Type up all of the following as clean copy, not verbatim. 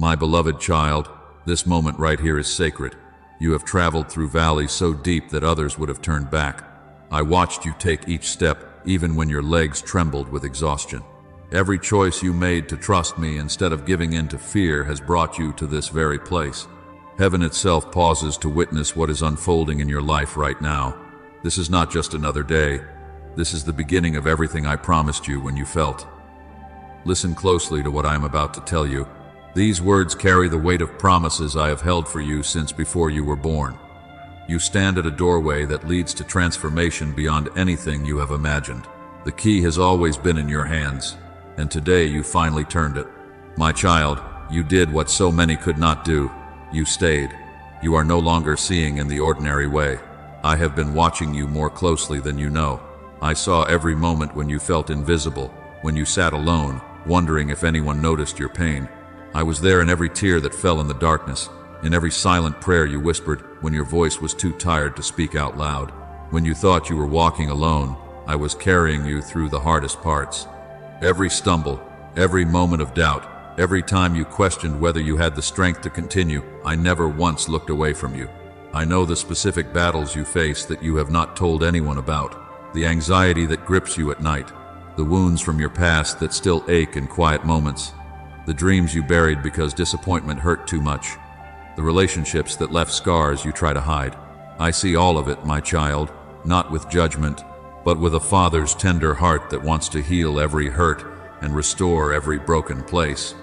My beloved child, this moment right here is sacred. You have traveled through valleys so deep that others would have turned back. I watched you take each step, even when your legs trembled with exhaustion. Every choice you made to trust me instead of giving in to fear has brought you to this very place. Heaven itself pauses to witness what is unfolding in your life right now. This is not just another day. This is the beginning of everything I promised you when you felt. Listen closely to what I am about to tell you. These words carry the weight of promises I have held for you since before you were born. You stand at a doorway that leads to transformation beyond anything you have imagined. The key has always been in your hands, and today you finally turned it. My child, you did what so many could not do. You stayed. You are no longer seeing in the ordinary way. I have been watching you more closely than you know. I saw every moment when you felt invisible, when you sat alone, wondering if anyone noticed your pain. I was there in every tear that fell in the darkness, in every silent prayer you whispered when your voice was too tired to speak out loud. When you thought you were walking alone, I was carrying you through the hardest parts. Every stumble, every moment of doubt, every time you questioned whether you had the strength to continue, I never once looked away from you. I know the specific battles you face that you have not told anyone about, the anxiety that grips you at night, the wounds from your past that still ache in quiet moments, the dreams you buried because disappointment hurt too much, the relationships that left scars you try to hide. I see all of it, my child, not with judgment, but with a father's tender heart that wants to heal every hurt and restore every broken place.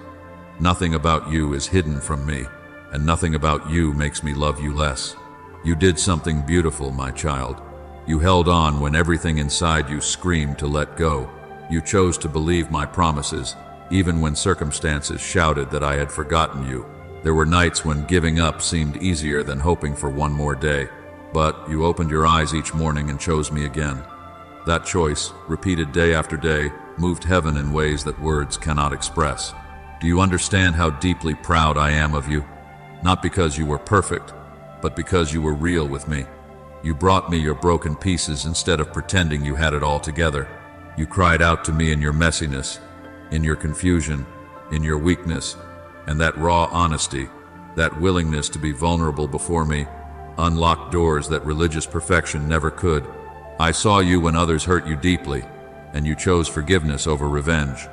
Nothing about you is hidden from me, and nothing about you makes me love you less. You did something beautiful, my child. You held on when everything inside you screamed to let go. You chose to believe my promises, even when circumstances shouted that I had forgotten you. There were nights when giving up seemed easier than hoping for one more day, but you opened your eyes each morning and chose me again. That choice, repeated day after day, moved heaven in ways that words cannot express. Do you understand how deeply proud I am of you? Not because you were perfect, but because you were real with me. You brought me your broken pieces instead of pretending you had it all together. You cried out to me in your messiness, in your confusion, in your weakness, and that raw honesty, that willingness to be vulnerable before me, unlocked doors that religious perfection never could. I saw you when others hurt you deeply, and you chose forgiveness over revenge.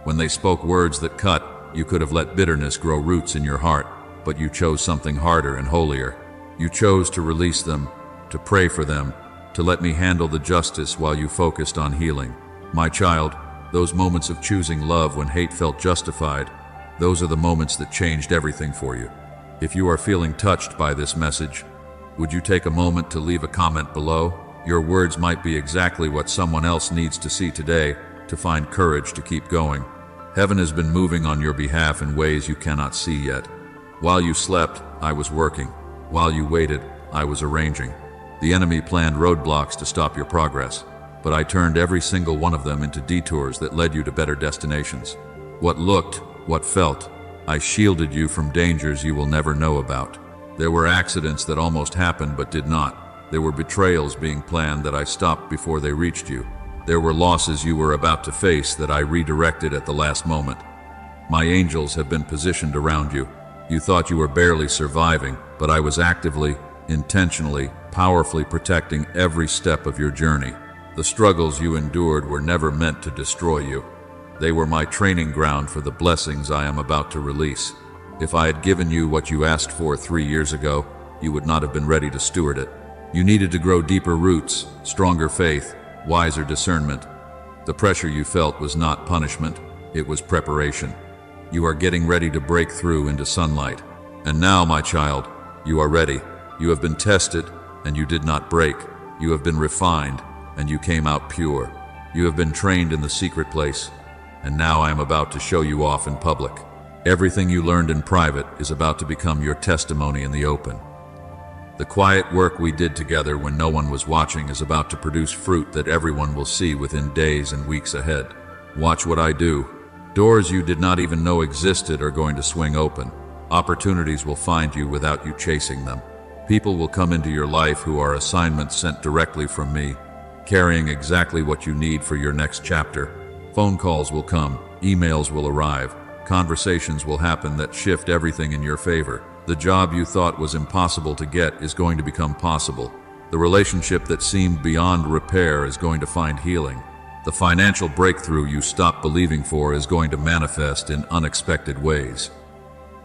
When they spoke words that cut, you could have let bitterness grow roots in your heart, but you chose something harder and holier. You chose to release them, to pray for them, to let me handle the justice while you focused on healing. My child, those moments of choosing love when hate felt justified, those are the moments that changed everything for you. If you are feeling touched by this message, would you take a moment to leave a comment below? Your words might be exactly what someone else needs to see today to find courage to keep going. Heaven has been moving on your behalf in ways you cannot see yet. While you slept, I was working. While you waited, I was arranging. The enemy planned roadblocks to stop your progress, but I turned every single one of them into detours that led you to better destinations. What looked, what felt, I shielded you from dangers you will never know about. There were accidents that almost happened but did not. There were betrayals being planned that I stopped before they reached you. There were losses you were about to face that I redirected at the last moment. My angels have been positioned around you. You thought you were barely surviving, but I was actively, intentionally, powerfully protecting every step of your journey. The struggles you endured were never meant to destroy you. They were my training ground for the blessings I am about to release. If I had given you what you asked for 3 years ago, you would not have been ready to steward it. You needed to grow deeper roots, stronger faith, wiser discernment. The pressure you felt was not punishment, it was preparation. You are getting ready to break through into sunlight. And now, my child, you are ready. You have been tested, and you did not break. You have been refined, and you came out pure. You have been trained in the secret place, and now I am about to show you off in public. Everything you learned in private is about to become your testimony in the open. The quiet work we did together when no one was watching is about to produce fruit that everyone will see within days and weeks ahead. Watch what I do. Doors you did not even know existed are going to swing open. Opportunities will find you without you chasing them. People will come into your life who are assignments sent directly from me, carrying exactly what you need for your next chapter. Phone calls will come, emails will arrive, Conversations will happen that shift everything in your favor. The job you thought was impossible to get is going to become possible. The relationship that seemed beyond repair is going to find healing. The financial breakthrough you stopped believing for is going to manifest in unexpected ways.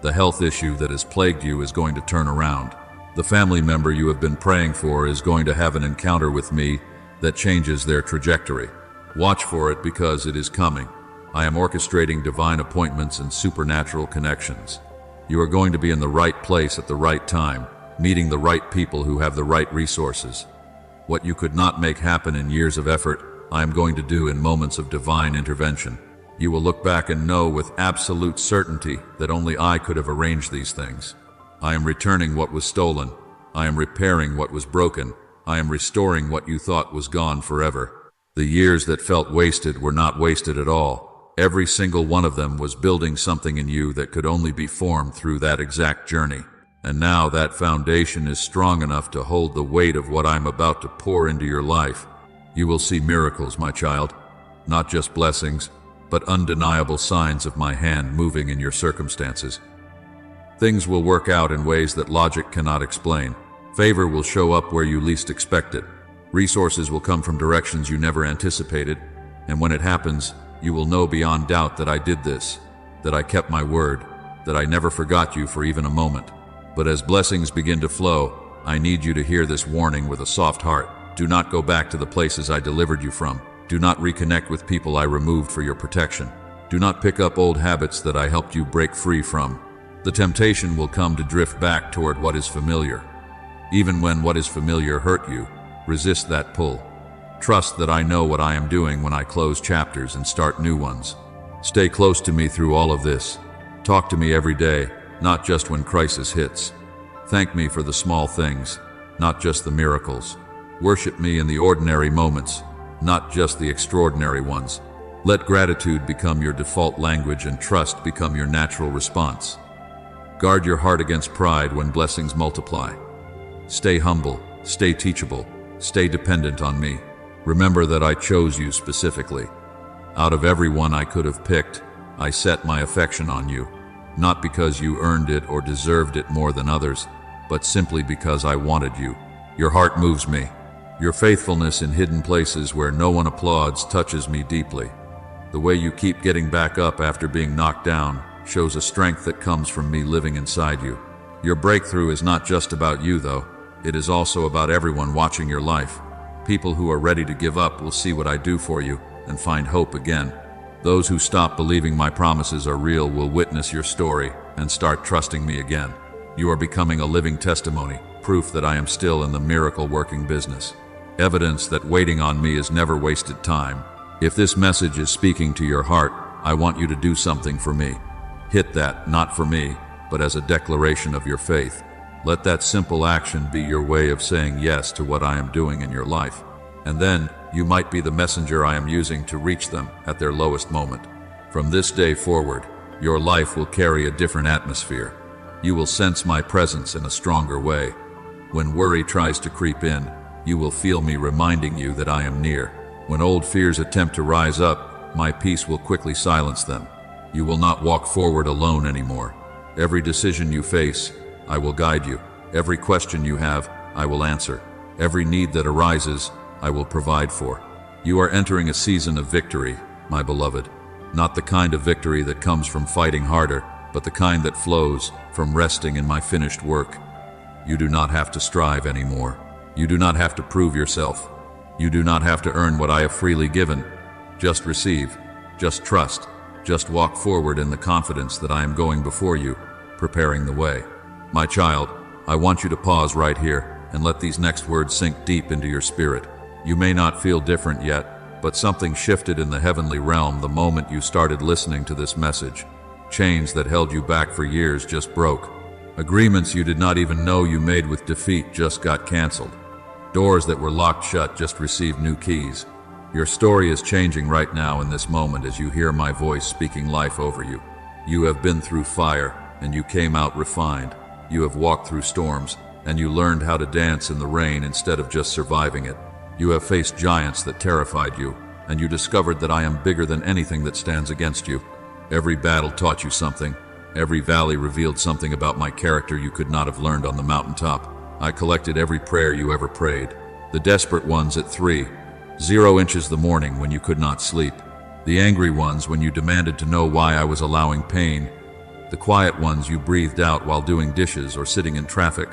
The health issue that has plagued you is going to turn around. The family member you have been praying for is going to have an encounter with me that changes their trajectory. Watch for it because it is coming. I am orchestrating divine appointments and supernatural connections. You are going to be in the right place at the right time, meeting the right people who have the right resources. What you could not make happen in years of effort, I am going to do in moments of divine intervention. You will look back and know with absolute certainty that only I could have arranged these things. I am returning what was stolen. I am repairing what was broken. I am restoring what you thought was gone forever. The years that felt wasted were not wasted at all. Every single one of them was building something in you that could only be formed through that exact journey. And now that foundation is strong enough to hold the weight of what I'm about to pour into your life. You will see miracles, my child. Not just blessings, but undeniable signs of my hand moving in your circumstances. Things will work out in ways that logic cannot explain. Favor will show up where you least expect it. Resources will come from directions you never anticipated. And when it happens, you will know beyond doubt that I did this, that I kept my word, that I never forgot you for even a moment. But as blessings begin to flow, I need you to hear this warning with a soft heart. Do not go back to the places I delivered you from. Do not reconnect with people I removed for your protection. Do not pick up old habits that I helped you break free from. The temptation will come to drift back toward what is familiar. Even when what is familiar hurt you, resist that pull. Trust that I know what I am doing when I close chapters and start new ones. Stay close to me through all of this. Talk to me every day, not just when crisis hits. Thank me for the small things, not just the miracles. Worship me in the ordinary moments, not just the extraordinary ones. Let gratitude become your default language and trust become your natural response. Guard your heart against pride when blessings multiply. Stay humble, stay teachable, stay dependent on me. Remember that I chose you specifically. Out of everyone I could have picked, I set my affection on you, not because you earned it or deserved it more than others, but simply because I wanted you. Your heart moves me. Your faithfulness in hidden places where no one applauds touches me deeply. The way you keep getting back up after being knocked down shows a strength that comes from me living inside you. Your breakthrough is not just about you, though. It is also about everyone watching your life. People who are ready to give up will see what I do for you and find hope again. Those who stop believing my promises are real will witness your story and start trusting me again. You are becoming a living testimony, proof that I am still in the miracle-working business. Evidence that waiting on me is never wasted time. If this message is speaking to your heart, I want you to do something for me. Hit that, not for me, but as a declaration of your faith. Let that simple action be your way of saying yes to what I am doing in your life. And then, you might be the messenger I am using to reach them at their lowest moment. From this day forward, your life will carry a different atmosphere. You will sense my presence in a stronger way. When worry tries to creep in, you will feel me reminding you that I am near. When old fears attempt to rise up, my peace will quickly silence them. You will not walk forward alone anymore. Every decision you face, I will guide you. Every question you have, I will answer. Every need that arises, I will provide for. You are entering a season of victory, my beloved. Not the kind of victory that comes from fighting harder, but the kind that flows from resting in my finished work. You do not have to strive anymore. You do not have to prove yourself. You do not have to earn what I have freely given. Just receive. Just trust. Just walk forward in the confidence that I am going before you, preparing the way. My child, I want you to pause right here and let these next words sink deep into your spirit. You may not feel different yet, but something shifted in the heavenly realm the moment you started listening to this message. Chains that held you back for years just broke. Agreements you did not even know you made with defeat just got canceled. Doors that were locked shut just received new keys. Your story is changing right now in this moment as you hear my voice speaking life over you. You have been through fire, and you came out refined. You have walked through storms, and you learned how to dance in the rain instead of just surviving it. You have faced giants that terrified you, and you discovered that I am bigger than anything that stands against you. Every battle taught you something. Every valley revealed something about my character you could not have learned on the mountaintop. I collected every prayer you ever prayed. The desperate ones at 3:00 inches the morning when you could not sleep. The angry ones when you demanded to know why I was allowing pain. The quiet ones you breathed out while doing dishes or sitting in traffic.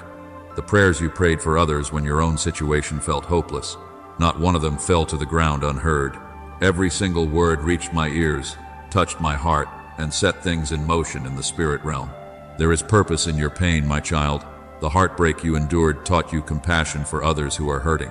The prayers you prayed for others when your own situation felt hopeless. Not one of them fell to the ground unheard. Every single word reached my ears, touched my heart, and set things in motion in the spirit realm. There is purpose in your pain, my child. The heartbreak you endured taught you compassion for others who are hurting.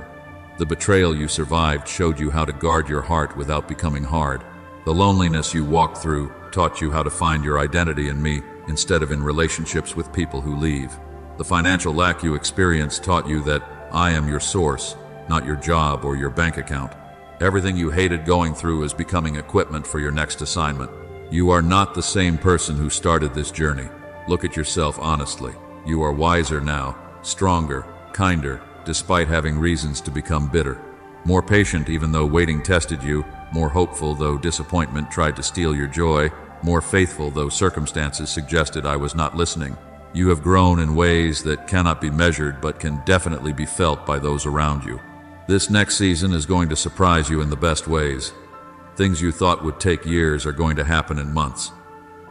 The betrayal you survived showed you how to guard your heart without becoming hard. The loneliness you walked through taught you how to find your identity in me instead of in relationships with people who leave. The financial lack you experienced taught you that I am your source, not your job or your bank account. Everything you hated going through is becoming equipment for your next assignment. You are not the same person who started this journey. Look at yourself honestly. You are wiser now, stronger, kinder, despite having reasons to become bitter. More patient even though waiting tested you, more hopeful though disappointment tried to steal your joy, more faithful though circumstances suggested I was not listening. You have grown in ways that cannot be measured but can definitely be felt by those around you. This next season is going to surprise you in the best ways. Things you thought would take years are going to happen in months.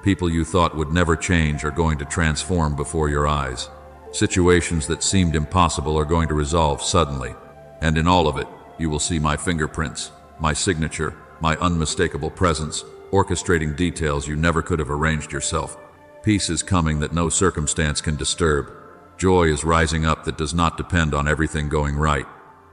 People you thought would never change are going to transform before your eyes. Situations that seemed impossible are going to resolve suddenly. And in all of it, you will see my fingerprints, my signature, my unmistakable presence, orchestrating details you never could have arranged yourself. Peace is coming that no circumstance can disturb. Joy is rising up that does not depend on everything going right.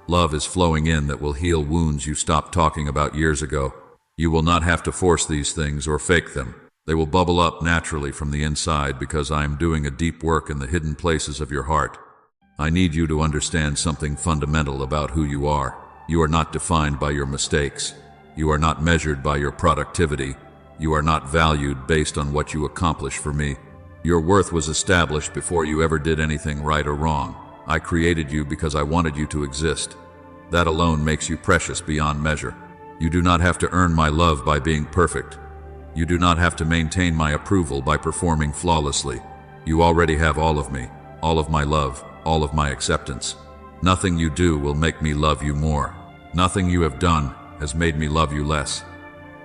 Love is flowing in that will heal wounds you stopped talking about years ago. You will not have to force these things or fake them. They will bubble up naturally from the inside because I am doing a deep work in the hidden places of your heart. I need you to understand something fundamental about who you are. You are not defined by your mistakes. You are not measured by your productivity. You are not valued based on what you accomplish for me. Your worth was established before you ever did anything right or wrong. I created you because I wanted you to exist. That alone makes you precious beyond measure. You do not have to earn my love by being perfect. You do not have to maintain my approval by performing flawlessly. You already have all of me, all of my love, all of my acceptance. Nothing you do will make me love you more. Nothing you have done has made me love you less.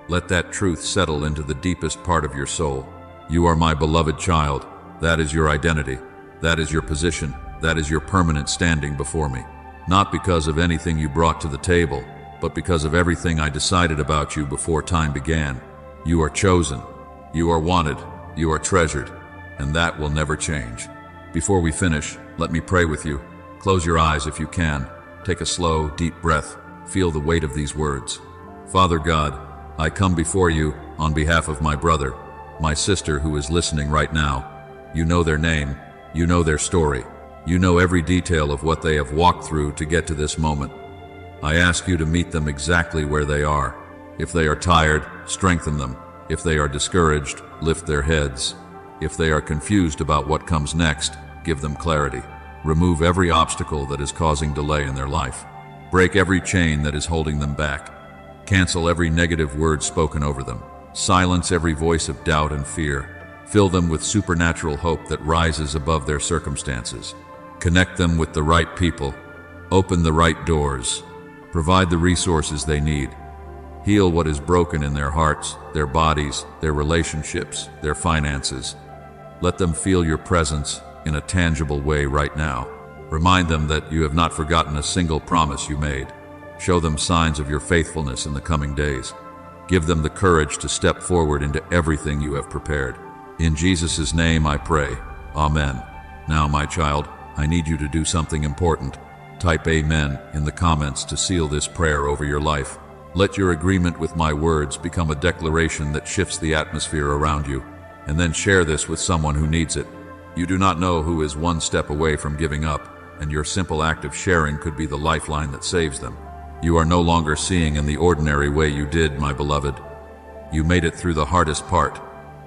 Let that truth settle into the deepest part of your soul. You are my beloved child. That is your identity. That is your position. That is your permanent standing before me. Not because of anything you brought to the table, but because of everything I decided about you before time began. You are chosen. You are wanted. You are treasured. And that will never change. Before we finish, let me pray with you. Close your eyes if you can. Take a slow, deep breath. Feel the weight of these words. Father God, I come before you on behalf of my brother, my sister who is listening right now. You know their name. You know their story. You know every detail of what they have walked through to get to this moment. I ask you to meet them exactly where they are. If they are tired, strengthen them. If they are discouraged, lift their heads. If they are confused about what comes next, give them clarity. Remove every obstacle that is causing delay in their life. Break every chain that is holding them back. Cancel every negative word spoken over them. Silence every voice of doubt and fear. Fill them with supernatural hope that rises above their circumstances. Connect them with the right people. Open the right doors. Provide the resources they need. Heal what is broken in their hearts, their bodies, their relationships, their finances. Let them feel your presence in a tangible way right now. Remind them that you have not forgotten a single promise you made. Show them signs of your faithfulness in the coming days. Give them the courage to step forward into everything you have prepared. In Jesus' name I pray. Amen. Now, my child, I need you to do something important. Type Amen in the comments to seal this prayer over your life. Let your agreement with my words become a declaration that shifts the atmosphere around you, and then share this with someone who needs it. You do not know who is one step away from giving up, and your simple act of sharing could be the lifeline that saves them. You are no longer seeing in the ordinary way you did, my beloved. You made it through the hardest part.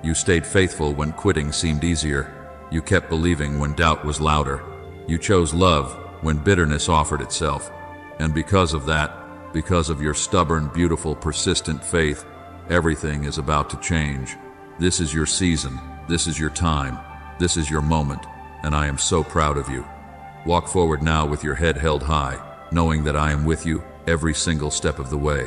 You stayed faithful when quitting seemed easier. You kept believing when doubt was louder. You chose love when bitterness offered itself. And because of that, because of your stubborn, beautiful, persistent faith, everything is about to change. This is your season, this is your time, this is your moment, and I am so proud of you. Walk forward now with your head held high, knowing that I am with you every single step of the way.